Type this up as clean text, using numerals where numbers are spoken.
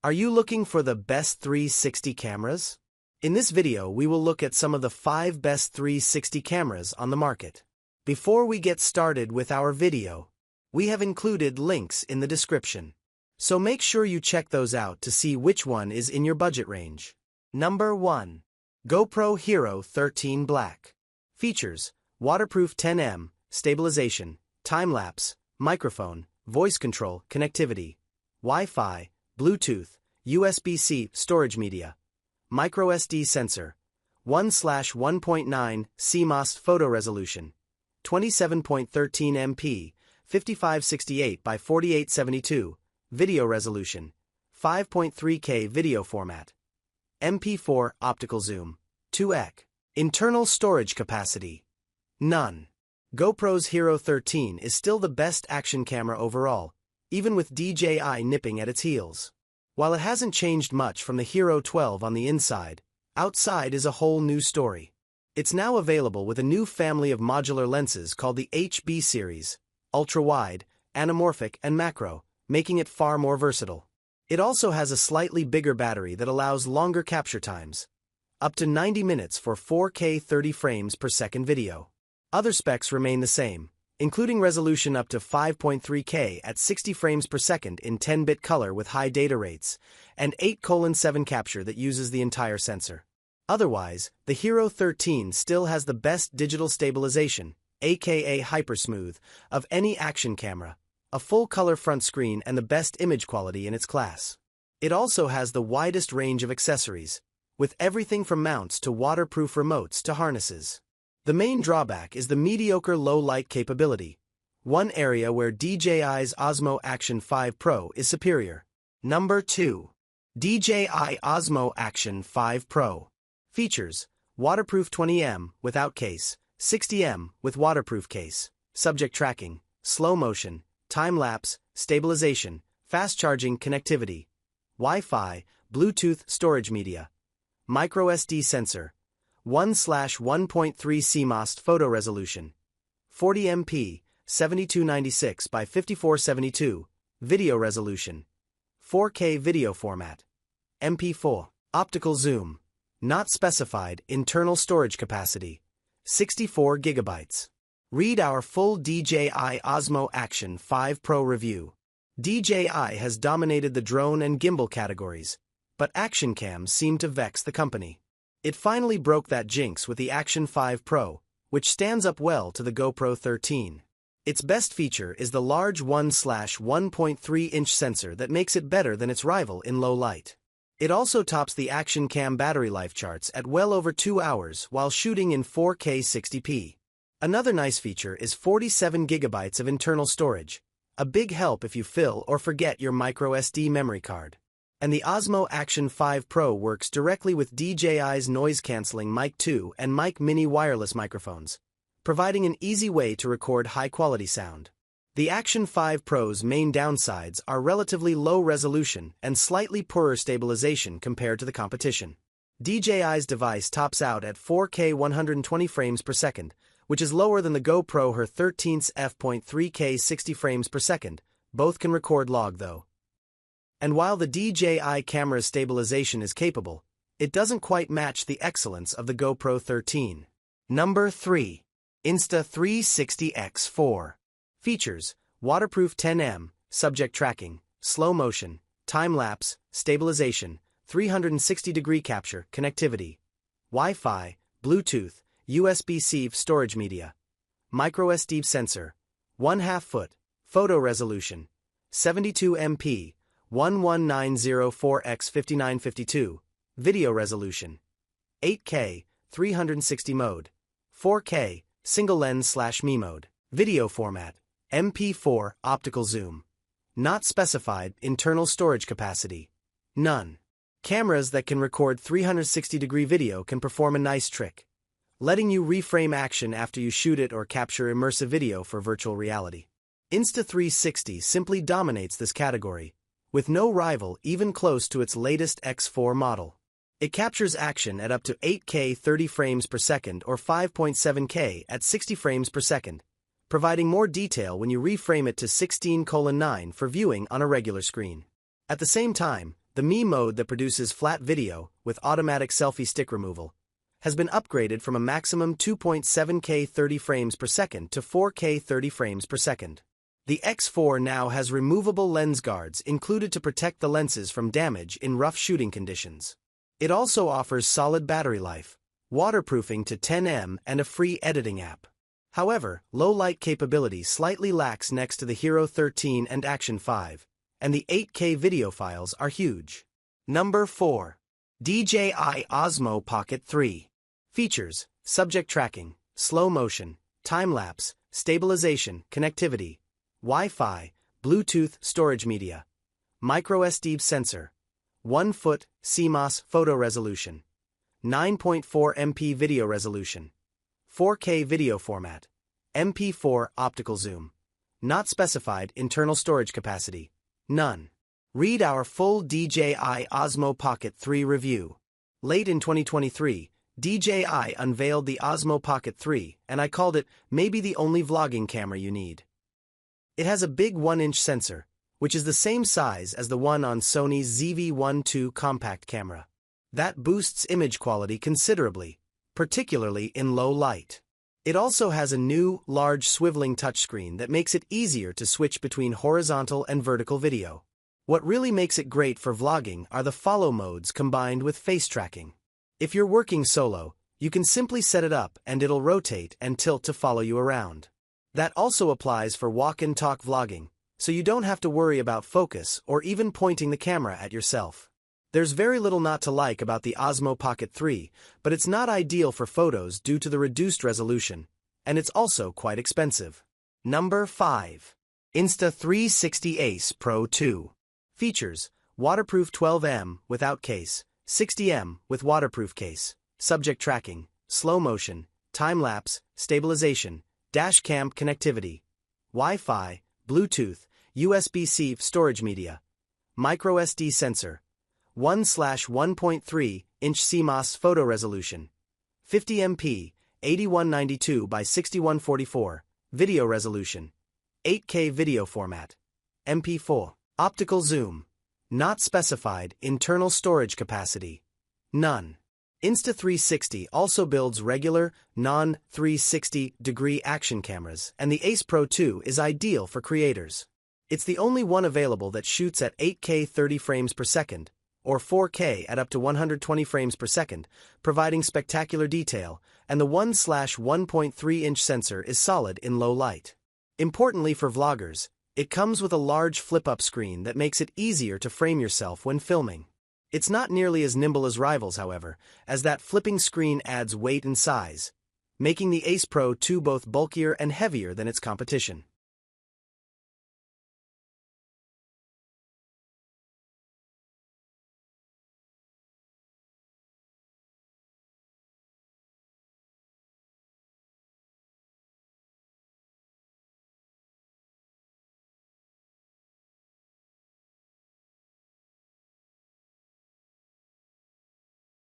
Are you looking for the best 360 cameras? In this video, we will look at some of the 5 best 360 cameras on the market. Before we get started with our video, we have included links in the description. So make sure you check those out to see which one is in your budget range. Number 1. GoPro Hero 13 Black. Features: waterproof 10mm, stabilization, time-lapse, microphone, voice control, connectivity, Wi-Fi, Bluetooth, USB-C, storage media, microSD sensor, 1/1.9 CMOS photo resolution, 27.13 MP, 5568 by 4872, video resolution, 5.3K video format, MP4 optical zoom, 2x. Internal storage capacity: none. GoPro's Hero 13 is still the best action camera overall, even with DJI nipping at its heels. While it hasn't changed much from the Hero 12 on the inside, outside is a whole new story. It's now available with a new family of modular lenses called the HB series, ultra-wide, anamorphic, and macro, making it far more versatile. It also has a slightly bigger battery that allows longer capture times, up to 90 minutes for 4K 30 frames per second video. Other specs remain the same, including resolution up to 5.3K at 60 frames per second in 10-bit color with high data rates, and 8:7 capture that uses the entire sensor. Otherwise, the Hero 13 still has the best digital stabilization, aka hypersmooth, of any action camera, a full-color front screen, and the best image quality in its class. It also has the widest range of accessories, with everything from mounts to waterproof remotes to harnesses. The main drawback is the mediocre low-light capability, one area where DJI's Osmo Action 5 Pro is superior. Number 2. DJI Osmo Action 5 Pro. Features: waterproof 20mm without case, 60mm with waterproof case, subject tracking, slow motion, time-lapse, stabilization, fast-charging connectivity, Wi-Fi, Bluetooth storage media, microSD sensor, 1/1.3 CMOS photo resolution, 40 MP, 7296 by 5472, video resolution, 4K video format, MP4, optical zoom, not specified. Internal storage capacity, 64 GB. Read our full DJI Osmo Action 5 Pro review. DJI has dominated the drone and gimbal categories, but action cams seem to vex the company. It finally broke that jinx with the Action 5 Pro, which stands up well to the GoPro 13. Its best feature is the large 1/1.3-inch sensor that makes it better than its rival in low light. It also tops the Action Cam battery life charts at well over 2 hours while shooting in 4K 60p. Another nice feature is 47 GB of internal storage, a big help if you fill or forget your microSD memory card. And the Osmo Action 5 Pro works directly with DJI's noise-canceling Mic 2 and Mic Mini wireless microphones, providing an easy way to record high-quality sound. The Action 5 Pro's main downsides are relatively low resolution and slightly poorer stabilization compared to the competition. DJI's device tops out at 4K 120 frames per second, which is lower than the GoPro Her 13's f.3K 60 frames per second. Both can record log though. And while the DJI camera's stabilization is capable, it doesn't quite match the excellence of the GoPro 13. Number 3. Insta360 X4. Features: waterproof 10mm, subject tracking, slow motion, time-lapse, stabilization, 360-degree capture, connectivity, Wi-Fi, Bluetooth, USB-C storage media, microSD sensor, 1/2 foot, photo resolution, 72 MP, 11904x5952, video resolution, 8K, 360 mode, 4K, single lens/me mode, video format, MP4 optical zoom, not specified. Internal storage capacity, none. Cameras that can record 360-degree video can perform a nice trick, letting you reframe action after you shoot it or capture immersive video for virtual reality. Insta360 simply dominates this category, with no rival even close to its latest X4 model. It captures action at up to 8K 30 frames per second or 5.7K at 60 frames per second, providing more detail when you reframe it to 16:9 for viewing on a regular screen. At the same time, The Me mode that produces flat video with automatic selfie stick removal has been upgraded from a maximum 2.7K 30 frames per second to 4K 30 frames per second. The X4 now has removable lens guards included to protect the lenses from damage in rough shooting conditions. It also offers solid battery life, waterproofing to 10mm and a free editing app. However, low-light capability slightly lacks next to the Hero 13 and Action 5, and the 8K video files are huge. Number 4. DJI Osmo Pocket 3. Features: subject tracking, slow motion, time-lapse, stabilization, connectivity, Wi-Fi, Bluetooth storage media, microSD sensor, 1-foot CMOS photo resolution, 9.4 MP video resolution, 4K video format, MP4 optical zoom. Not specified internal storage capacity. None. Read our full DJI Osmo Pocket 3 review. Late in 2023, DJI unveiled the Osmo Pocket 3, and I called it maybe the only vlogging camera you need. It has a big 1-inch sensor, which is the same size as the one on Sony's ZV-1 II compact camera. That boosts image quality considerably, particularly in low light. It also has a new, large swiveling touchscreen that makes it easier to switch between horizontal and vertical video. What really makes it great for vlogging are the follow modes combined with face tracking. If you're working solo, you can simply set it up and it'll rotate and tilt to follow you around. That also applies for walk and talk vlogging, so you don't have to worry about focus or even pointing the camera at yourself. There's very little not to like about the Osmo Pocket 3, but it's not ideal for photos due to the reduced resolution, and it's also quite expensive. Number 5. Insta360 Ace Pro 2. Features: waterproof 12mm without case, 60mm with waterproof case, subject tracking, slow motion, time-lapse, stabilization, dash cam connectivity, Wi-Fi, Bluetooth, USB-C storage media, microSD sensor, 1/1.3-inch CMOS photo resolution, 50MP, 8192 by 6144, video resolution, 8K video format, MP4, optical zoom. Not specified internal storage capacity. None. Insta360 also builds regular, non-360-degree action cameras, and the Ace Pro 2 is ideal for creators. It's the only one available that shoots at 8K 30 frames per second, or 4K at up to 120 frames per second, providing spectacular detail, and the 1/1.3-inch sensor is solid in low light. Importantly for vloggers, it comes with a large flip-up screen that makes it easier to frame yourself when filming. It's not nearly as nimble as rivals, however, as that flipping screen adds weight and size, making the Ace Pro 2 both bulkier and heavier than its competition.